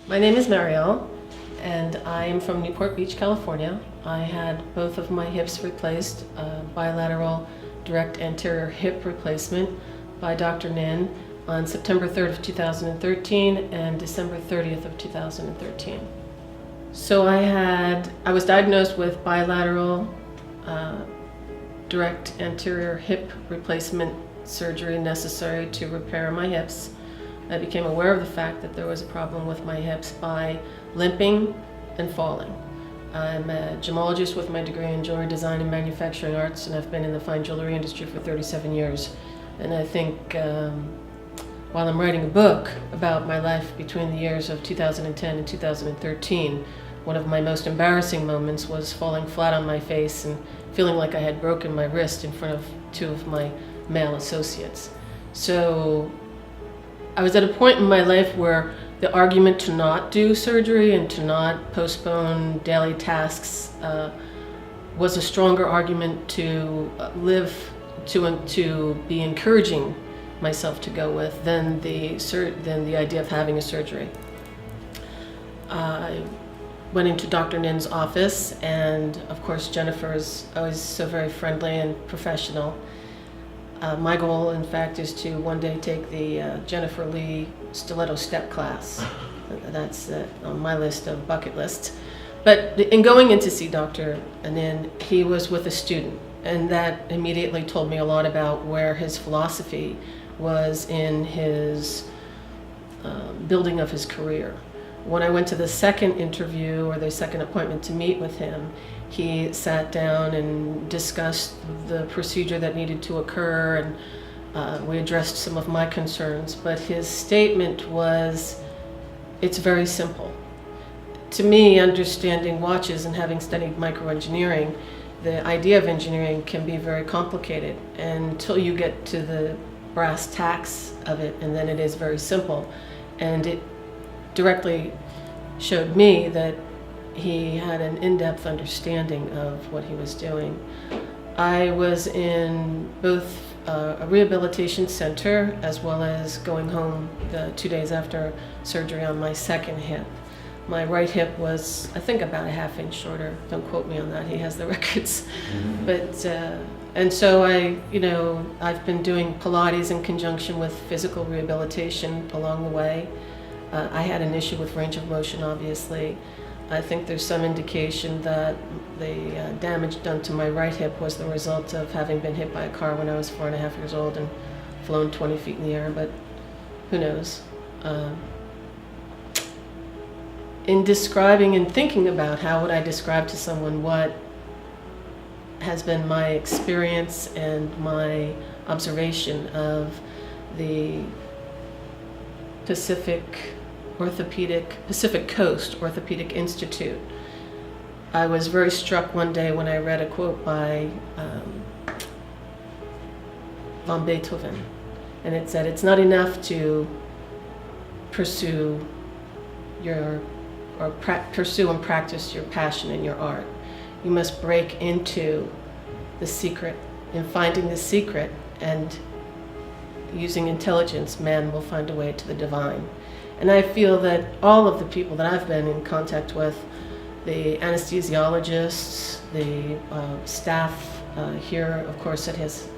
My name is Marielle, and I am from Newport Beach, California. I had both of my hips replaced, bilateral direct anterior hip replacement by Dr. Nin on September 3rd of 2013 and December 30th of 2013. So I was diagnosed with bilateral direct anterior hip replacement surgery necessary to repair my hips. I became aware of the fact that there was a problem with my hips by limping and falling. I'm a gemologist with my degree in jewelry design and manufacturing arts, and I've been in the fine jewelry industry for 37 years. And I think while I'm writing a book about my life between the years of 2010 and 2013, one of my most embarrassing moments was falling flat on my face and feeling like I had broken my wrist in front of two of my male associates. So I was at a point in my life where the argument to not do surgery and to not postpone daily tasks was a stronger argument to to be encouraging myself to go with than the idea of having a surgery. I went into Dr. Nin's office, and of course Jennifer is always so very friendly and professional. My goal, in fact, is to one day take the Jennifer Lee stiletto step class. That's on my list of bucket lists. But in going in to see Dr. Nin, he was with a student, and that immediately told me a lot about where his philosophy was in his building of his career. When I went to the second interview or the second appointment to meet with him, he sat down and discussed the procedure that needed to occur, and we addressed some of my concerns. But his statement was, it's very simple. To me, understanding watches and having studied microengineering, the idea of engineering can be very complicated until you get to the brass tacks of it, and then it is very simple. And it directly showed me that he had an in-depth understanding of what he was doing. I was in both a rehabilitation center as well as going home the 2 days after surgery on my second hip. My right hip was, I think, about a ½ inch shorter. Don't quote me on that. He has the records. But and so I've been doing Pilates in conjunction with physical rehabilitation along the way. I had an issue with range of motion, obviously. I think there's some indication that the damage done to my right hip was the result of having been hit by a car when I was 4.5 years old and flown 20 feet in the air, but who knows. In describing and thinking about how would I describe to someone what has been my experience and my observation of the Pacific Coast Orthopedic Institute, I was very struck one day when I read a quote by von Beethoven, and it said, it's not enough to pursue and practice your passion in your art. You must break into the secret. In finding the secret and using intelligence, man will find a way to the divine. And I feel that all of the people that I've been in contact with, the anesthesiologists, the staff here, of course, at his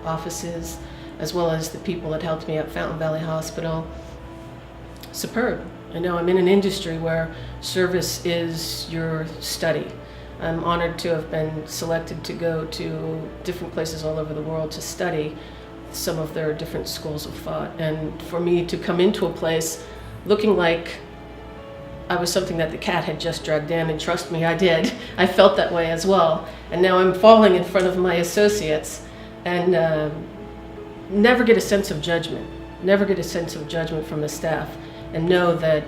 offices, as well as the people that helped me at Fountain Valley Hospital, superb. I know I'm in an industry where service is your study. I'm honored to have been selected to go to different places all over the world to study some of their different schools of thought. And for me to come into a place looking like I was something that the cat had just dragged in, and trust me, I did. I felt that way as well. And now I'm falling in front of my associates and never get a sense of judgment. Never get a sense of judgment from the staff, and know that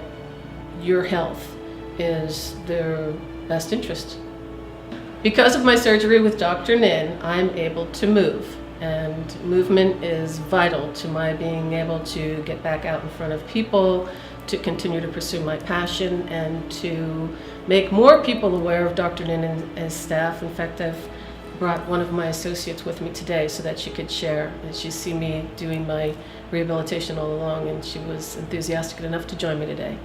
your health is their best interest. Because of my surgery with Dr. Nin, I'm able to move. And movement is vital to my being able to get back out in front of people, to continue to pursue my passion, and to make more people aware of Dr. Nin and his staff. In fact, I've brought one of my associates with me today so that she could share. And she's seen me doing my rehabilitation all along, and she was enthusiastic enough to join me today.